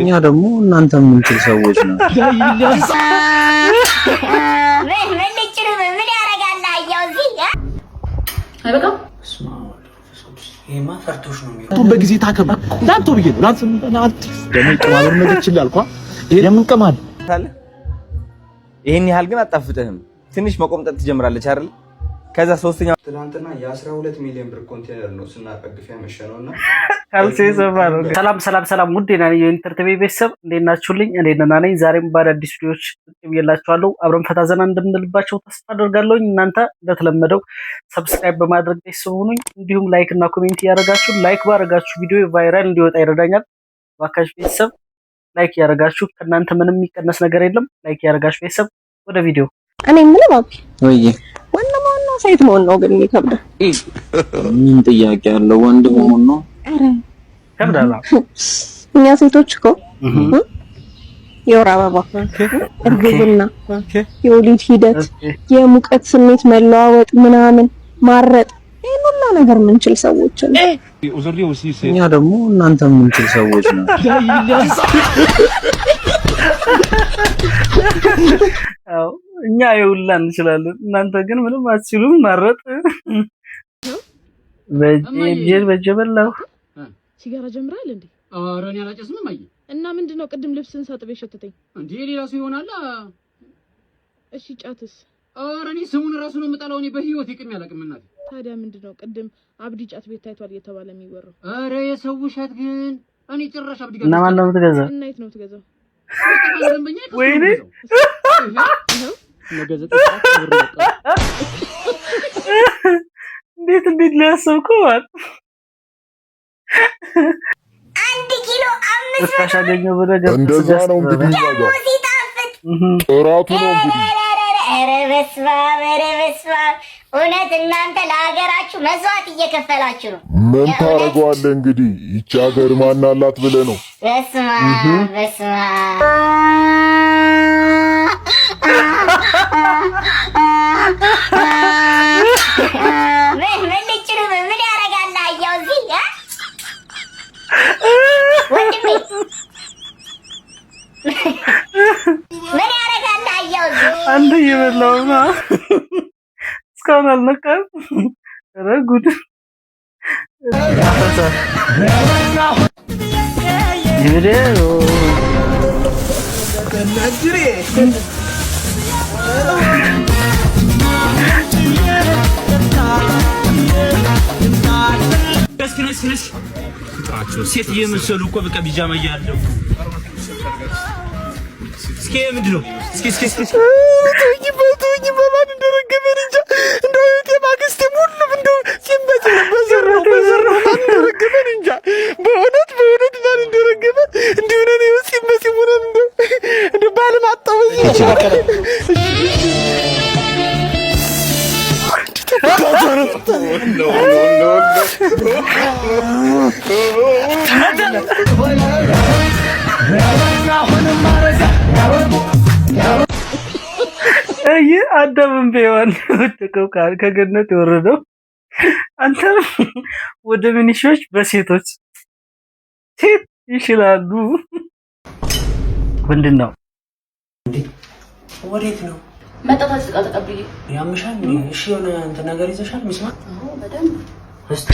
እኛ ደግሞ እናንተ የምንችል ሰዎች ነው። ምን ያረጋል አያው እዚህ አይበቃ ፈርቶሽ ነው የሚለው በጊዜ ታከም ዳንቶ ብዬ ነው ላንተ ደሞ ይቀማሉ ነገር ይችላል እንኳን ይሄ ለምን ቀማል ታለ ይሄን ያህል ግን አጣፍጥህም ትንሽ መቆምጠጥ ትጀምራለች አይደል ከዛ ሶስተኛው ትናንትና የ12 ሚሊዮን ብር ኮንቴነር ነው ስናቀግፍ ያመሸነውና ካልሴ ዘባለው ሰላም ውዴና የኢንተርቴቪ ቤተሰብ እንዴት ናችሁልኝ እኔ ደህና ነኝ ዛሬም በአዲስ ቪዲዮዎች ብዬላችኋለሁ አብረን ፈታ ዘና እንደምንልባቸው ተስፋ አደርጋለሁ እናንተ እንደተለመደው ሰብስክራይብ በማድረግ ቤተሰብ ሁኑኝ እንዲሁም ላይክ እና ኮሜንት ያደርጋችሁ ላይክ ባረጋችሁ ቪዲዮ ቫይራል እንዲወጣ ይረዳኛል ባካሽ ቤተሰብ ላይክ ያደርጋችሁ ከናንተ ምንም የሚቀነስ ነገር የለም ላይክ ያደርጋችሁ ቤተሰብ ወደ ቪዲዮ እኔ ምን ባብ ወይዬ ወንድማና ሴት መሆን ነው ግን የሚከብደው ምን ጥያቄ ያለው ወንድ መሆን ነው አረ ከብዳላ እኛ ሴቶች እኮ የወር አበባ እርግዝና የወሊድ ሂደት የሙቀት ስሜት መለዋወጥ ምናምን ማረጥ ይሄን ሁሉ ነገር ምንችል ሰዎች ነን እኛ ደግሞ እናንተ ምንችል ሰዎች ነን አው እኛ ይውላ እንችላለን እናንተ ግን ምንም አትችሉም ማረጥ በጀበላው ሲጋራ ጀምራል እንዴ አረን ያላጨስም ማይ እና ምንድነው ቅድም ልብስን ሳጥበ ሸተተኝ እንዴ ሌላ ሰው ይሆናል እሺ ጫትስ አረን ስሙን ራሱ ነው መጣላው እኔ በህይወት ይቅም ያላቅም እናት ታዲያ ምንድነው ቅድም አብዲ ጫት ቤት ታይቷል እየተባለ የሚወራው አረ የሰው ውሸት ግን እኔ ጭራሽ አብዲ ጋር እና ማን ነው የምትገዛው እና የት ነው የምትገዛው ወይኔ ነገዘት ተሳክብር ነው እንዴት ሊያሰብከው ማለት 1 ኪሎ 5 ታሻገኘው በደገ እንደዛ ነው እንግዲህ ያለው ጥራቱ ነው እንግዲህ ኧረ በስመ አብ እውነት እናንተ ለሀገራችሁ መስዋዕት እየከፈላችሁ ነው ምን ታረጋዋለህ እንግዲህ ይቺ ሀገር ማን አላት ብለህ ነው በስመ አብ ምን ያረጋል አያው እዚህ ወንድሜ ምን ያረጋል አያው እዚህ አንተ እየበላውና እስካሁን አልነቃም ኧረ ጉድ ይብሬው ከነጅሬ እስኪ ሴት እየመሰሉ እኮ በቃ ቢጃማ ያለው እስኪ ምንድነው እስኪ ተውኝ በማን እንደረገመን እንጃ እንደው የማግስት ሁሉም እንደው ሲመጭ በዘራው ማን እንደረገመን እንጃ በእውነት ማን እንደረገመ እንደሆነ ነው ሲመጭ ሆነን እንደው ባለማጣው አይ አዳምን በይዋን ወደቀው ከገነት የወረደው አንተ ወደ ሚኒሾች በሴቶች ሴት ይችላሉ ምንድነው እንዴ ወዴት ነው መጣጣት ተቀብዬ ያምሻል እሺ የሆነ እንት ነገር ይዘሻል መስማ አዎ በደንብ እስቲ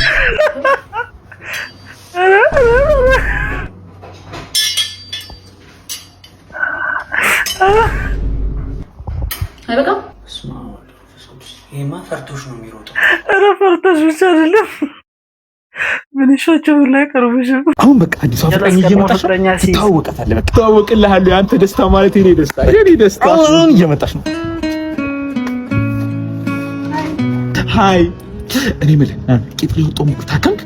አይበቃ ስማ ይሄማ ፈርቶሽ ነው የሚሮጠው ኧረ ፈርቶሽ ብቻ አይደለም ሚኒሾቹ ላይ ቀርቡሽ አሁን በቃ አዲስ አፍቃኝ እየመጣሽ ታወቀታለህ በቃ ታወቅልሃለህ አንተ ደስታ ማለት የኔ ደስታ አሁን እየመጣሽ ነው ሃይ እኔ ምን ቂጥ ሊወጣው ታከምክ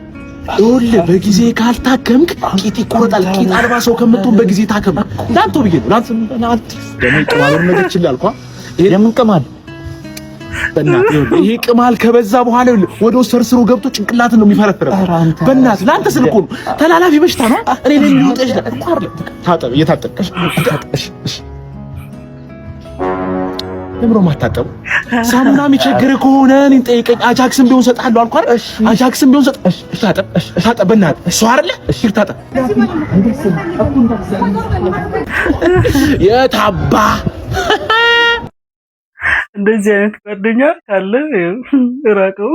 ይኸውልህ በጊዜ ካልታከምክ ቂጥ ይቆረጣል ቂጥ አልባ ሰው ከምትሆን በጊዜ ታከም ዳንቶ ብዬ ነው ዳንቶ ደሞ ይቀማሉ ነገር ይችላል እንኳን ይሄ ለምን ቀማል በእናትህ ይሄ ቅማል ከበዛ በኋላ ወደ ውስጥ ሰርስሮ ገብቶ ጭንቅላትን ነው የሚፈረፍረው በእናትህ ለአንተ ስልኩ ነው ተላላፊ በሽታ ነው እኔ ላይ ሊወጣ ይችላል እንኳን ታጠብ እየታጠብሽ ለምሮ ማታጠቡ ሳሙና የሚቸግር ከሆነ እኔን ጠይቀኝ። አጃክስም ቢሆን ሰጣለሁ አልኩ አይደል? አጃክስም ቢሆን ሰጥ እሺ ታጠብ በእናትህ እሱ አይደለ? እሺ ታጠብ የታባ እንደዚህ አይነት ጓደኛ ካለ እራቀው።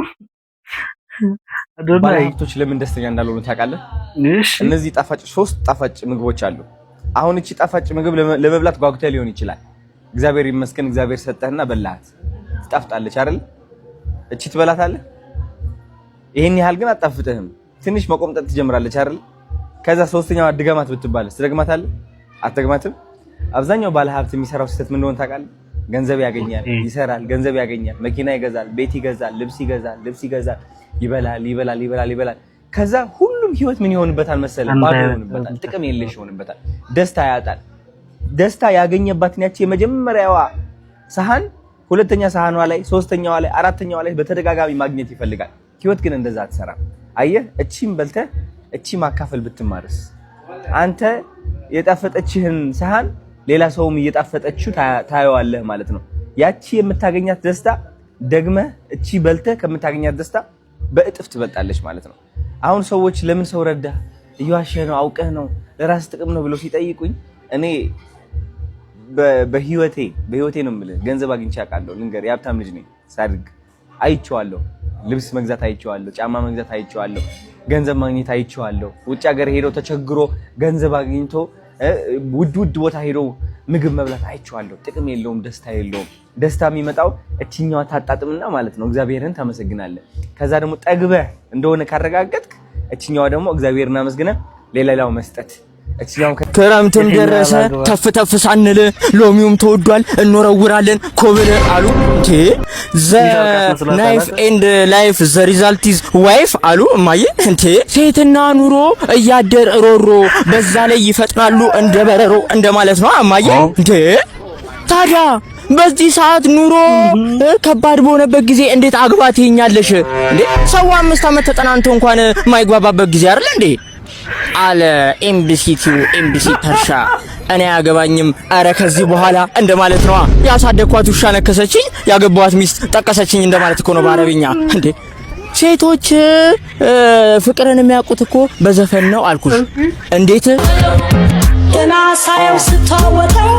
ባለሀብቶች ለምን ደስተኛ እንዳልሆኑ ታውቃለህ? እነዚህ ጣፋጭ 3 ጣፋጭ ምግቦች አሉ። አሁን እቺ ጣፋጭ ምግብ ለመብላት ጓጉተህ ሊሆን ይችላል። እግዚአብሔር ይመስገን እግዚአብሔር ሰጠህና በላሃት። ትጣፍጣለች አይደል? እቺ ትበላታለህ። ይሄን ያህል ግን አጣፍጥህም። ትንሽ መቆምጠጥ ትጀምራለች አይደል? ከዛ ሶስተኛዋ ድገማት ብትባልስ ትደግማታለህ? አትደግማትም። አብዛኛው ባለሀብት የሚሰራው ስህተት ምን እንደሆነ ታውቃለህ? ገንዘብ ያገኛል፣ ይሰራል፣ ገንዘብ ያገኛል፣ መኪና ይገዛል፣ ቤት ይገዛል፣ ልብስ ይገዛል፣ ይበላል። ከዛ ሁሉም ህይወት ምን ይሆንበታል መሰለህ? ባዶ ይሆንበታል፣ ጥቅም የለሽ ይሆንበታል፣ ደስታ ያጣል። ደስታ ያገኘባትን ያቺ የመጀመሪያዋ ሰሃን ሁለተኛ ሰሃኗ ላይ፣ ሶስተኛዋ ላይ፣ አራተኛዋ ላይ በተደጋጋሚ ማግኘት ይፈልጋል። ህይወት ግን እንደዛ አትሰራም። አየህ፣ እቺም በልተህ እቺ ማካፈል ብትማርስ? አንተ የጣፈጠችህን ሰሃን ሌላ ሰውም እየጣፈጠችው ታየዋለህ ማለት ነው። ያቺ የምታገኛት ደስታ ደግመህ እቺ በልተህ ከምታገኛት ደስታ በእጥፍ ትበልጣለች ማለት ነው። አሁን ሰዎች ለምን ሰው ረዳህ፣ እየዋሸህ ነው፣ አውቀህ ነው፣ ለራስ ጥቅም ነው ብለው ሲጠይቁኝ እኔ በህይወቴ ነው የምልህ። ገንዘብ አግኝቼ አውቃለሁ። ልንገር፣ የሀብታም ልጅ ነኝ። ሳድግ አይቼዋለሁ። ልብስ መግዛት አይቼዋለሁ። ጫማ መግዛት አይቼዋለሁ። ገንዘብ ማግኘት አይቼዋለሁ። ውጭ ሀገር ሄዶ ተቸግሮ ገንዘብ አግኝቶ ውድ ቦታ ሄዶ ምግብ መብላት አይቼዋለሁ። ጥቅም የለውም፣ ደስታ የለውም። ደስታ የሚመጣው እቺኛዋ ታጣጥምና ማለት ነው። እግዚአብሔርን ታመሰግናለህ። ከዛ ደግሞ ጠግበህ እንደሆነ ካረጋገጥክ እቺኛዋ ደግሞ እግዚአብሔርን አመስግነህ ሌላው መስጠት። ክረምትም ደረሰ ተፍ ተፍ ሳንል ሎሚውም ተወዷል እንወረውራለን ኮብል አሉ። ዘ ናይፍ ኤንድ ላይፍ ዘ ሪዛልት ኢዝ ዋይፍ አሉ እማዬ። ሴትና ኑሮ እያደር ሮሮ በዛ ላይ ይፈጥናሉ እንደ በረሮ እንደማለት ነው እማዬ። ታዲያ በዚህ ሰዓት ኑሮ ከባድ በሆነበት ጊዜ እንዴት አግባት ይኛለሽ እንዴ? ሰው 5 ዓመት ተጠናንቶ እንኳን የማይግባባበት ጊዜ አይደል እንዴ? አለ ኤምቢሲ ተርሻ። እኔ አያገባኝም አረ ከዚህ በኋላ እንደማለት ነው። ያሳደኳት ውሻ ነከሰችኝ፣ ያገባዋት ሚስት ጠቀሰችኝ እንደማለት እኮ ነው በአረብኛ እንዴ። ሴቶች ፍቅርን የሚያውቁት እኮ በዘፈን ነው አልኩሽ። እንዴት ገና ሳየው ስተወተው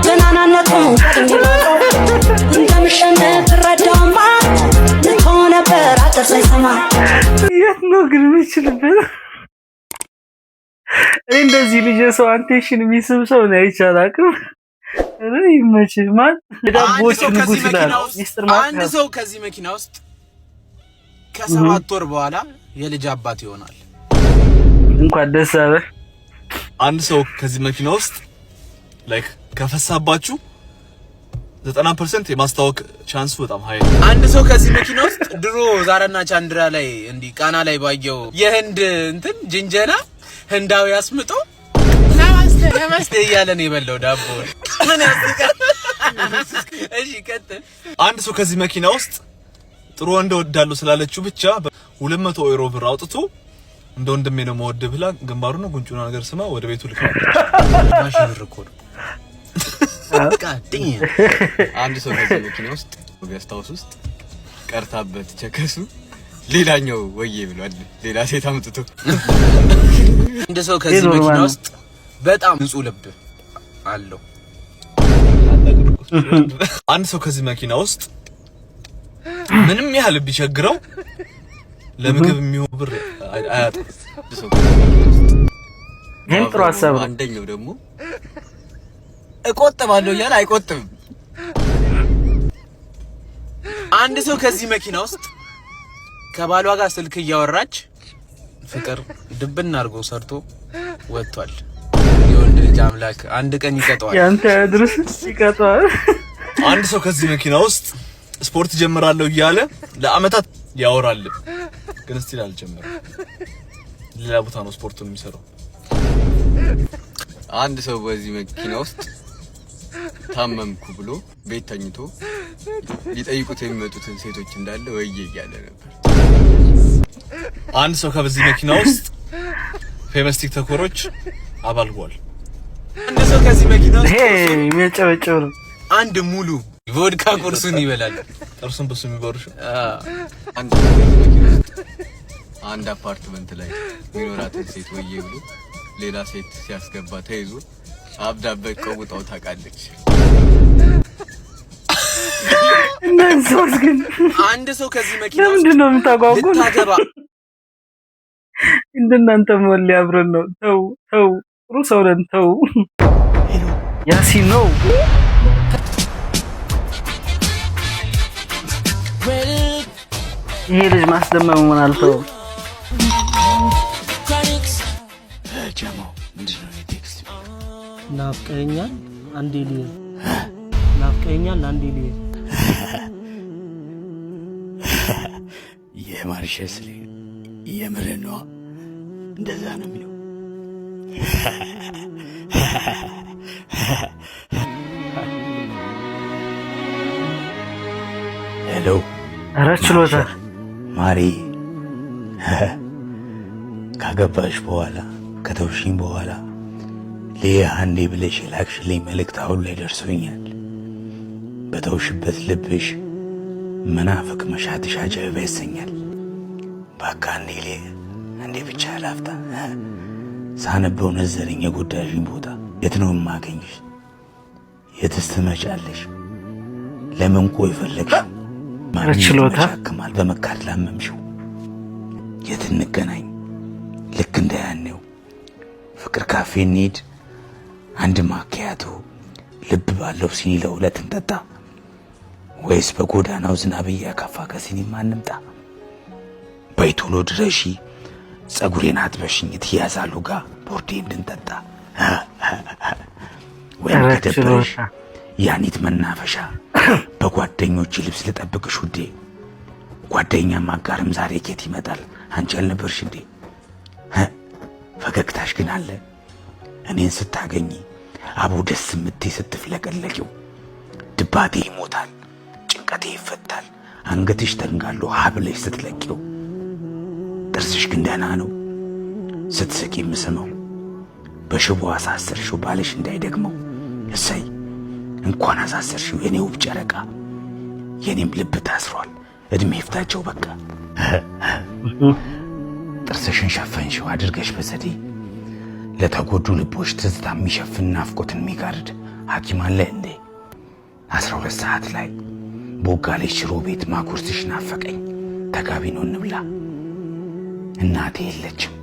ገናናነቱ እንደምሸነፍ ረዳማ ለሆነ በራቀ ሳይሰማ የት ነው ግን የሚችልበት? እንደዚህ ልጅ ሰው አቴንሽን የሚስብ ሰው ነው አይቻላክም። ይመችህ ማን ለዳቦች ንጉስ ይላል ሚስተር ማን። አንድ ሰው ከዚህ መኪና ውስጥ ከ7 ወር በኋላ የልጅ አባት ይሆናል። እንኳን ደስ አለ። አንድ ሰው ከዚህ መኪና ውስጥ ላይክ ከፈሳባችሁ 90% የማስታወቅ ቻንሱ በጣም ሃይ ነው። አንድ ሰው ከዚህ መኪና ውስጥ ድሮ ዛራና ቻንድራ ላይ እንዲ ቃና ላይ ባየው የህንድ እንትን ጅንጀና ህንዳዊ አስምጦ ለማስተ እያለ ነው የበላው ዳቦ። ምን ያስቀር? እሺ ቀጥል። አንድ ሰው ከዚህ መኪና ውስጥ ጥሩ ወንድ ወዳለው ስላለችው ብቻ 200 ዩሮ ብር አውጥቶ እንደ ወንድሜ ነው መወድ ብላ ግንባሩ ነው ጉንጩና ነገር ስማ ወደ ቤቱ ልካው ማሽ ብር እኮ ነው። አንድ ሰው ከዚህ መኪና ውስጥ ገስታውስ ውስጥ ቀርታበት ቸከሱ ሌላኛው ወዬ ብሏል ሌላ ሴት አምጥቶ። አንድ ሰው ከዚህ መኪና ውስጥ በጣም ንጹህ ልብ አለው። አንድ ሰው ከዚህ መኪና ውስጥ ምንም ያህል ቢቸግረው ለምግብ የሚሆን ብር አያጣም። ይሄን ጥሩ ሐሳብ ነው። አንደኛው ደግሞ እቆጥባለሁ እያለ አይቆጥብም። አንድ ሰው ከዚህ መኪና ውስጥ ከባሏ ጋር ስልክ እያወራች ፍቅር ድብን አድርጎ ሰርቶ ወጥቷል። የወንድ ልጅ አምላክ አንድ ቀን ይቀጣዋል። ያንተ ድርስ ይቀጣዋል። አንድ ሰው ከዚህ መኪና ውስጥ ስፖርት ጀምራለሁ እያለ ለአመታት ያወራል፣ ግን እስቲል አልጀመረም። ሌላ ቦታ ነው ስፖርቱን የሚሰራው። አንድ ሰው በዚህ መኪና ውስጥ ታመምኩ ብሎ ቤት ተኝቶ ሊጠይቁት የሚመጡትን ሴቶች እንዳለ ወይዬ እያለ ነበር። አንድ ሰው ከዚህ መኪና ውስጥ ፌመስ ቲክቶከሮች አባል ሆኗል። አንድ ሰው ከዚህ መኪና ውስጥ የሚያጨበጭብ ነው። አንድ ሙሉ ቮድካ ቁርሱን ይበላል ጥርሱን በሱ የሚባርሹ አንድ አፓርትመንት ላይ ሚኖራትን ሴት ወዬ ብሎ ሌላ ሴት ሲያስገባ ተይዞ አብዳበት ቀውጣው ታውቃለች። እነሱስ ግን አንድ ሰው ከዚህ መኪና ለምንድን ነው የምታጓጉን? ልታገባ እንደናንተ ሞል ያብረን ነው። ተው ጥሩ ሰው ነን። ተው ያሲን ነው ይሄ ልጅ ማስደመም ምን አልተው ጀማው ምንድነው ቴክስት ናፍቀኛል አንዴ ልይ ናፍቀኛል አንዴ ልይ የማርሸስ የምርህ ነው እንደዛ ነው የሚለው ሄሎ አራችሎታ ማሪ ካገባሽ በኋላ ከተውሽኝ በኋላ ሊያ አንዴ ብለሽ ላክሽልኝ መልእክት አሁን ላይ ደርሶኛል። በተውሽበት ልብሽ መናፈቅ መሻትሽ አጀብ ያሰኛል። ባካ አንዴ ሊያ አንዴ ብቻ ላፍታ ሳነበው ነዘረኝ የጎዳሽኝ ቦታ የት ነው የማገኝሽ? የትስ ትመጫለሽ? ለምን ቆይ ፈለግሽ? አራችሎታ ከማል በመካድ ላመምሽው የት እንገናኝ? ልክ እንደ ያኔው ፍቅር ካፌ እንሂድ፣ አንድ ማኪያቶ ልብ ባለው ሲኒ ለሁለት እንጠጣ፣ ወይስ በጎዳናው ዝናብ እያካፋ ከሲኒማ እንምጣ? በይ ቶሎ ድረሺ፣ ጸጉሬን አጥበሽኝ ትያዛሉ ጋር ቦርዴ እንድንጠጣ፣ ወይም ከደበረሽ ያኒት መናፈሻ በጓደኞች ልብስ ልጠብቅሽ ውዴ። ጓደኛ ማጋርም ዛሬ ኬት ይመጣል አንቺ ያልነበርሽ እንዴ? ፈገግታሽ ግን አለ እኔን ስታገኝ አቡ ደስ ምትይ ስትፍለቀለቂው። ድባቴ ይሞታል ጭንቀቴ ይፈታል አንገትሽ ተንጋሎ ሀብለሽ ስትለቂው። ጥርስሽ ግን ደህና ነው ስትስቂ የምስመው። በሽቦ አሳሰርሽው ባልሽ እንዳይደግመው። እሰይ እንኳን አሳሰርሽው የኔ ውብ ጨረቃ። የኔም ልብ ታስሯል እድሜ ይፍታቸው በቃ። ጥርስሽን ሸፈንሽው አድርገሽ በዘዴ ለተጎዱ ልቦች ትዝታ የሚሸፍን ናፍቆትን የሚጋርድ ሐኪም አለ እንዴ? 12 ሰዓት ላይ ቦጋሌሽ ሽሮ ቤት ማጉርስሽ ናፈቀኝ ተጋቢ ነው እንብላ። እናቴ የለችም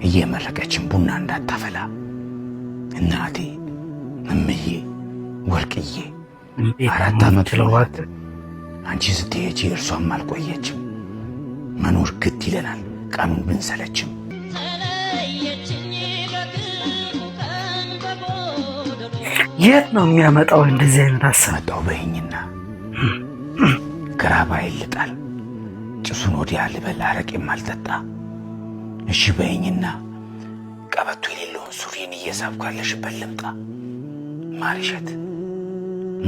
እየመረቀችም ቡና እንዳታፈላ። እናቴ እምዬ ወርቅዬ 4 ዓመት ለዋት አንቺ ስትሄጂ እርሷም አልቆየችም። መኖር ግድ ይለናል ቀኑን ብንሰለችም። የት ነው የሚያመጣው እንደዚህ አይነት አሰመጣው? በይኝና ግራባ ይልጣል ጭሱን ወዲያ ልበል አረቄም አልጠጣ። እሺ በይኝና ቀበቶ የሌለውን ሱሪን እየሳብኩ ያለሽበት ልምጣ። ማሪሸት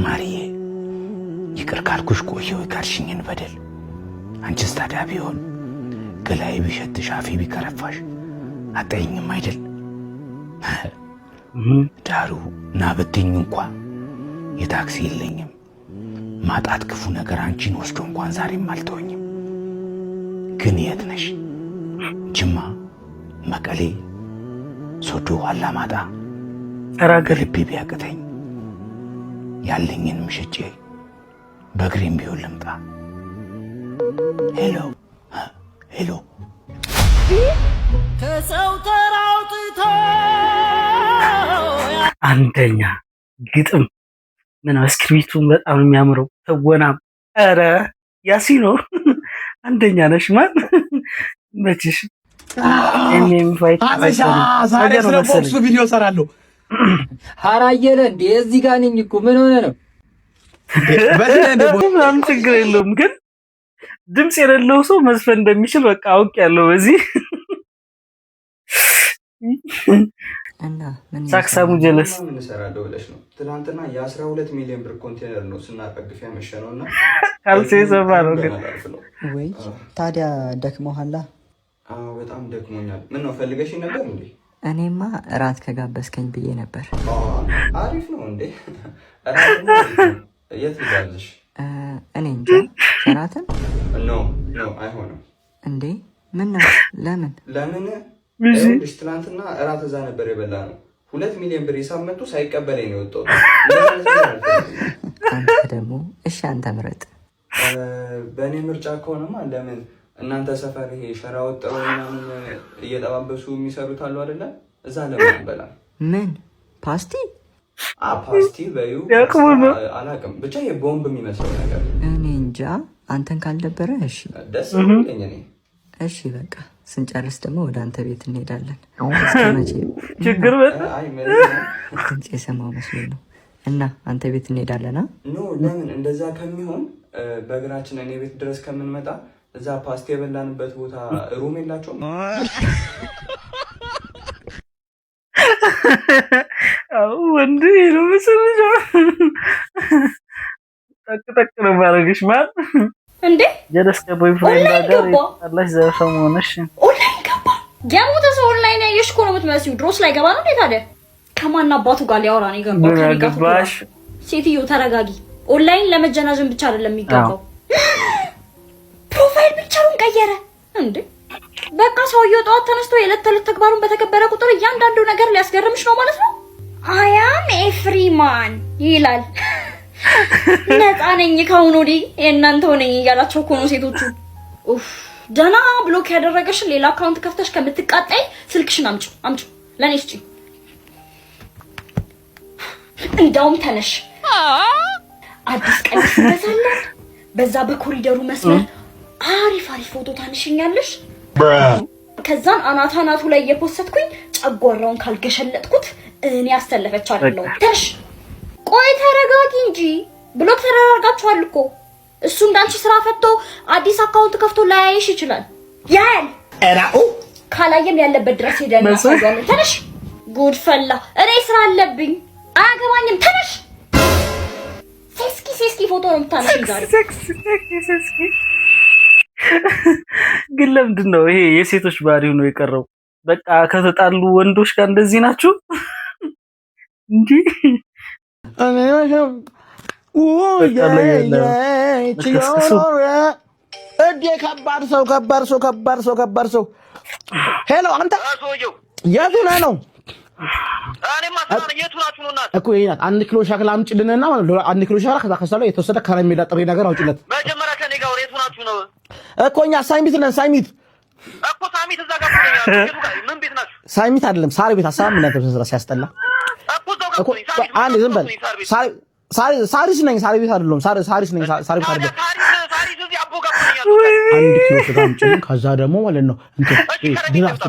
ማሪዬ ይቅር ካልኩሽ ቆየሁ የካድሽኝን በደል። አንቺስ ታዲያ ቢሆን ገላይ ቢሸትሽ አፌ ቢከረፋሽ አጠይኝም አይደል? ዳሩ ናበትኝ እንኳን የታክሲ የለኝም ማጣት ክፉ ነገር አንቺን ወስዶ እንኳን ዛሬም አልተወኝም። ግን የት ነሽ? ጅማ፣ መቀሌ፣ ሶዶ፣ አላማጣ ልቤ ቢያቅተኝ ያለኝን ምሽጬ በእግሬም ቢሆን ልምጣ። ሄሎ ሄሎ ከሰው ተራውጥቶ አንደኛ ግጥም ምን እስክሪፕቱን በጣም የሚያምረው ተወናም። ኧረ ያሲኖ አንደኛ ነሽ ማን መችሽ? ዛሬ ስለ ቦክሱ ቪዲዮ ሰራለሁ። ሐራየለ እንዴ እዚህ ጋር ነኝ እኮ ምን ሆነ ነው? ምንም ችግር የለውም ግን ድምጽ የሌለው ሰው መዝፈን እንደሚችል በቃ አውቄያለሁ። በዚህ እና ምን ሳክሳሙ ጀለስ ምን ሰራለው ብለሽ ነው? ትናንትና የ12 ሚሊዮን ብር ኮንቴነር ነው ስናጠግፍ ያመሸነውና ካልሴ ሰባ ነው ግን ወይ ታዲያ ደክሞሃል? አዎ በጣም ደክሞኛል። ምን ነው ፈልገሽ ነበር እንዴ? እኔማ እራት ከጋበዝከኝ ብዬ ነበር። አሪፍ ነው እንዴ? እራት ነው የት ልጋብዝሽ? እኔ እንጃ። ሸራተን? ኖ አይሆንም። እንዴ ምን ነው? ለምን ይኸውልሽ ትናንትና እራት እዛ ነበር የበላ ነው። 2 ሚሊዮን ብር ሂሳብ መጥቶ ሳይቀበለኝ ነው የወጣው። አንተ ደግሞ እሺ አንተ ምረጥ። በእኔ ምርጫ ከሆነማ ለምን እናንተ ሰፈር ይሄ ሸራ ወጥረው ምናምን እየጠባበሱ የሚሰሩት አሉ አይደለ? እዛ ለምን አንበላ? ምን ፓስቲ? ፓስቲ በዩ አላውቅም፣ ብቻ የቦምብ የሚመስለው ነገር። እኔ እንጃ። አንተን ካልደበረ እሺ ደስ ይለኝ እኔ። እሺ በቃ ስንጨርስ ደግሞ ወደ አንተ ቤት እንሄዳለን። እስከ መቼ ችግር ድምፅ የሰማው መስሎኝ ነው። እና አንተ ቤት እንሄዳለን። ኖ ለምን እንደዛ ከሚሆን በእግራችን እኔ ቤት ድረስ ከምንመጣ እዛ ፓስቲ የበላንበት ቦታ ሩም የላቸውም? ወንድ ነው መስልሽ? ጠቅ ነው ማረግሽ ማለት እንዴ? ጀለስ ከቦይፍሬንድ ጋር አላሽ ዘፈሞነሽ ኦንላይን ገባ። የሞተ ሰው ኦንላይን ያየሽ እኮ ነው የምትመስዪው። ድሮስ ላይ ገባ ነው ታዲያ። ከማን አባቱ ጋር ሊያወራ ነው የገባው? ሴትዮ ተረጋጊ። ኦንላይን ለመጀናጀን ብቻ አይደለም የሚገባው። ፕሮፋይል ብቻውን ቀየረ እንዴ? በቃ ሰውየው ጠዋት ተነስቶ የዕለት ተዕለት ተግባሩን በተከበረ ቁጥር እያንዳንዱ ነገር ሊያስገርምሽ ነው ማለት ነው። አያም ኤፍሪማን ይላል። ነፃ ነኝ ከአሁን ወዲህ የእናንተው ነኝ እያላቸው እኮ ነው ሴቶቹ። ኡፍ ደህና ብሎክ ያደረገሽን ሌላ አካውንት ከፍተሽ ከምትቃጣይ ስልክሽን አምጪ ለኔ ስጪ። እንዳውም ተነሽ አዲስ ቀሚስ እንገዛለን። በዛ በኮሪደሩ መስመር አሪፍ ፎቶ ታንሽኛለሽ። ከዛን አናቱ ላይ እየፖስትኩኝ ጨጓራውን ካልገሸለጥኩት እኔ አስተለፈቻለሁ። ተነሽ ቆይ ተረጋጊ እንጂ ብሎክ ተደራርጋችኋል እኮ። እሱ እንዳንቺ ስራ ፈቶ አዲስ አካውንት ከፍቶ ላያይሽ ይችላል። ያል ካላየም ያለበት ድረስ ሄደን እናሳያለን። ተነሽ ጉድ ፈላ። እኔ ስራ አለብኝ አያገባኝም። ተነሽ ሴስኪ ፎቶ ነው የምታነሺው ዛሬ። ሴስኪ ግን ለምንድን ነው ይሄ የሴቶች ባህሪ ነው የቀረው? በቃ ከተጣሉ ወንዶች ጋር እንደዚህ ናችሁ እንዴ? ከባድ ሰው ሄሎ አንተ የቱ ነህ ነው? እኮ ይሄናት 1 ኪሎ ሸክላ አምጪልንና 1 ኪሎ ሸክላ ከዛ ከሰለው የተወሰደ ከረሜላ ጥሬ ነገር አውጪለት። መጀመሪያ ከኔ ጋር የቱ ናችሁ ነው እኮ እኛ ሳይሚት ነን። ሳይሚት እኮ ሳሚት እዛ ጋር ነው። ምን ቤት ናችሁ? ሳይሚት አይደለም ሳር ቤት አሳም ምን ተሰራ ሲያስጠላ እኮ አንድ ዝም በል። ሳሪስ ነኝ። ሳር ቤት አይደለም ሳሪስ ነኝ። ሳር ቤት አይደለም። አንድ ኪሎ ሸክላ አምጪልን። ከዛ ደግሞ ማለት ነው ድራፍት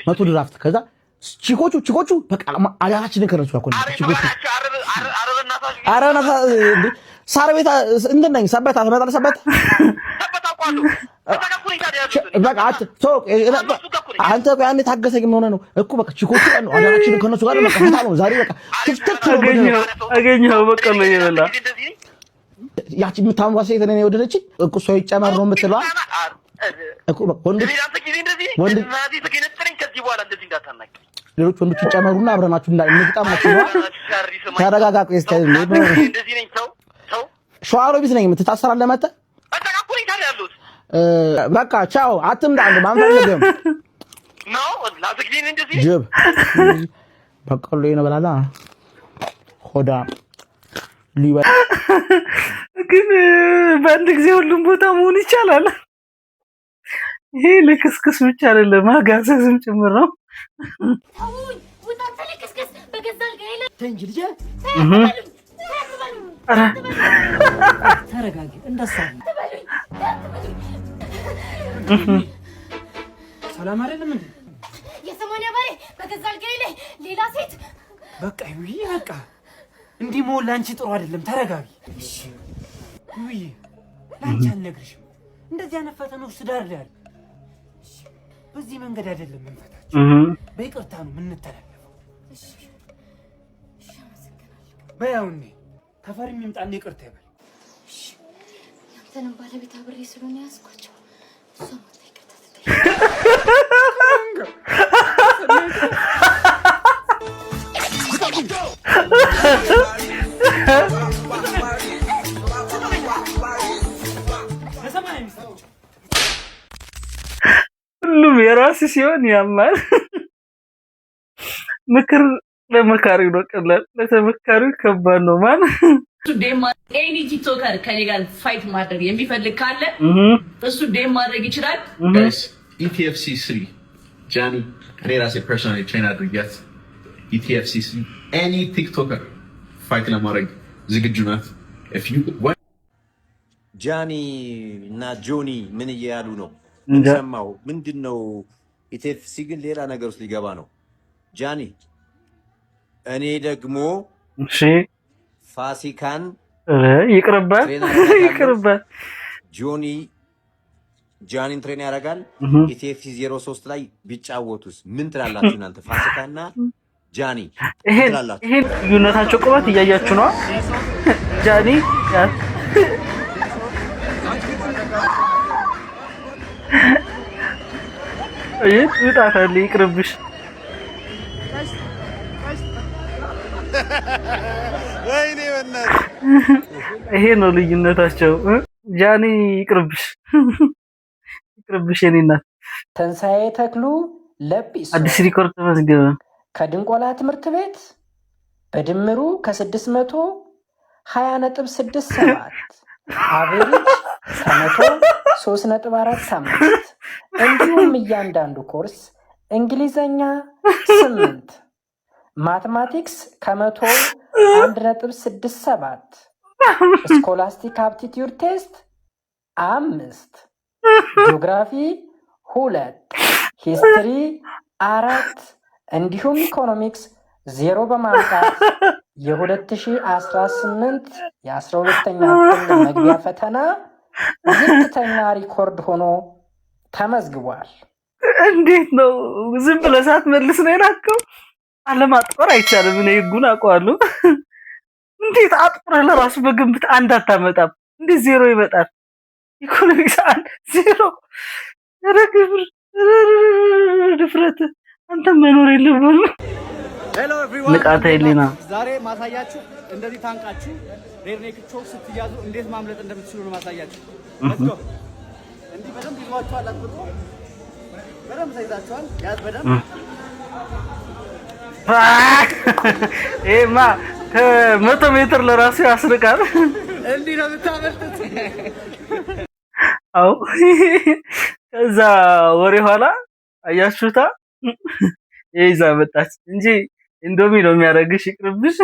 100 ድራፍት ከዛ ቺኮቹ በቃ አዳራችንን ከነሱ ያቆን ቺኮቹ አረና ሳር ቤት እንትን ነኝ። ሰበታ ተመጣለ ሰበታ አቋሉ በቃ አንተ ቆይ አንዴ ታገሰኝ። ምን ሆነ ነው እኮ በቃ ቺኮቹ አዳራችንን ከነሱ ጋር በቃ ፈታ ነው ዛሬ። በቃ ክፍተት አገኘው በቃ ነው የበላ ያቺ የምታምሯ ሴት እኔ ወደደች እኮ ሰው ይጨመር ነው የምትለዋ እኮ ወንድ ሌሎች ወንዶች ይጨመሩና አብረናችሁ እንግጣማችሁ ነው። ተረጋጋ። እስከዚህ እንደዚህ ነኝ። ተው ሸዋሮቢት ነኝ። የምትታሰራለህ መጣ በቃ ቻው። አትምጣ አንተ ማንፈልግም ነው ላዝግሊን እንደዚህ ጅብ በቀሎ ይነበላላ ሆዳ ሊባ ግን በአንድ ጊዜ ሁሉም ቦታ መሆን ይቻላል። ይሄ ለክስክስ ብቻ አይደለም ማጋሰስም ጭምር ነው። ተረጋጊ። እንደሳ ሰላም አይደለም እንዴ? የሰማንያ ባይ በገዛ አልጋዬ ላይ ሌላ ሴት። በቃ ይውይ በቃ እንዲህ መሆን ላንቺ ጥሩ አይደለም። ተረጋጊ እሺ። ይውይ ላንቺ አልነግርሽም። እንደዚህ አይነት ፈተናዎች ትዳር ላይ አለ። በዚህ መንገድ አይደለም መንፈታችን። በይቅርታ ነው የምንተላለፈው። እሺ አመሰግናለሁ። በያውኔ ተፈሪም ይምጣና ይቅርታ ይበል። እሺ ያንተንም ባለቤት አብሬ ስለሆነ ያስኳቸው እሷ ማለት ይቅርታ ትጠይቅ ሲሆን ያማል። ምክር ለመካሪው ነው ቀላል፣ ለተመካሪው ከባድ ነው። ማን ዴማ ኤኒ ቲክቶከር ከኔ ጋር ፋይት ማድረግ የሚፈልግ ካለ እሱ ዴም ማድረግ ይችላል። ጋይስ ኢቲኤፍሲ 3 ጃኒ እኔ ራሴ ፐርሰናሊ ትሬን አድርጊያት ኢቲኤፍሲ 3 ኤኒ ቲክቶከር ፋይት ለማድረግ ዝግጁ ናት። ጃኒ እና ጆኒ ምን እያሉ ነው? ሰማው ምንድነው? ኢቲኤፍሲ ግን ሌላ ነገር ውስጥ ሊገባ ነው። ጃኒ እኔ ደግሞ እሺ ፋሲካን ይቅርባት ይቅርባት። ጆኒ ጃኒን ትሬን ያደርጋል። ኢቲኤፍሲ 03 ላይ ቢጫወቱስ ምን ትላላችሁ እናንተ? ፋሲካና ጃኒ ይሄን ልዩነታቸው ቁመት እያያችሁ ነው። ጃኒ ይጣታል። ይቅርብሽ። ወይኔ ወናት ይሄ ነው ልዩነታቸው። ጃኒ ይቅርብሽ ይቅርብሽ። የኔ እናት ተንሳኤ ተክሉ ለጲሶ አዲስ ሪኮርድ ተመዝገበ። ከድንቆላ ትምህርት ቤት በድምሩ ከ620.67 አቬሬጅ ከመቶ 3.45 እንዲሁም እያንዳንዱ ኮርስ እንግሊዘኛ 8 ማትማቲክስ ከመቶ 1.67 ስኮላስቲክ አፕቲቲዩድ ቴስት 5 ጂኦግራፊ 2 ሂስትሪ 4 እንዲሁም ኢኮኖሚክስ 0 በማምጣት የ2018 የ12ኛ ክፍል መግቢያ ፈተና ዝቅተኛ ሪኮርድ ሆኖ ተመዝግቧል። እንዴት ነው ዝም ብለህ ሳትመልስ ነው የላከው? አለማጥቆር አይቻልም። እኔ ህጉን አውቀዋለሁ። እንዴት አጥቆር ለራሱ በግምት አንድ አታመጣም? እንዴት 0 ይመጣል? ኢኮኖሚክስ 0 ረግብር ድፍረት አንተ መኖር የለብህም። ንቃተ ህሊና ዛሬ ማሳያችሁ እንደዚህ ታንቃችሁ ሬርኔክ ቾክ ስትያዙ እንዴት ማምለጥ እንደምትችሉ ነው ማሳያችሁ። let's go እንዲህ በደንብ ይዟችኋል። አጥብቆ በደንብ ሳይዛችኋል። ያዝ በደንብ ኤማ 100 ሜትር ለራሱ ያስርቃል። እንዲህ ነው የምታመልጡት። አው ከዛ ወሬ ኋላ አያችሁታ ይዛ መጣች እንጂ ኢንዶሚ ነው የሚያደርግሽ። ይቅርብሽ።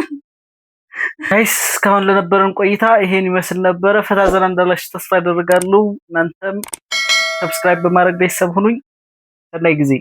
ጋይስ እስካሁን ለነበረን ቆይታ ይሄን ይመስል ነበረ። ፈታ ዘና እንዳላችሁ ተስፋ አደርጋለሁ። እናንተም ሰብስክራይብ በማድረግ ቤተሰብ ሁኑኝ። ሰናይ ጊዜ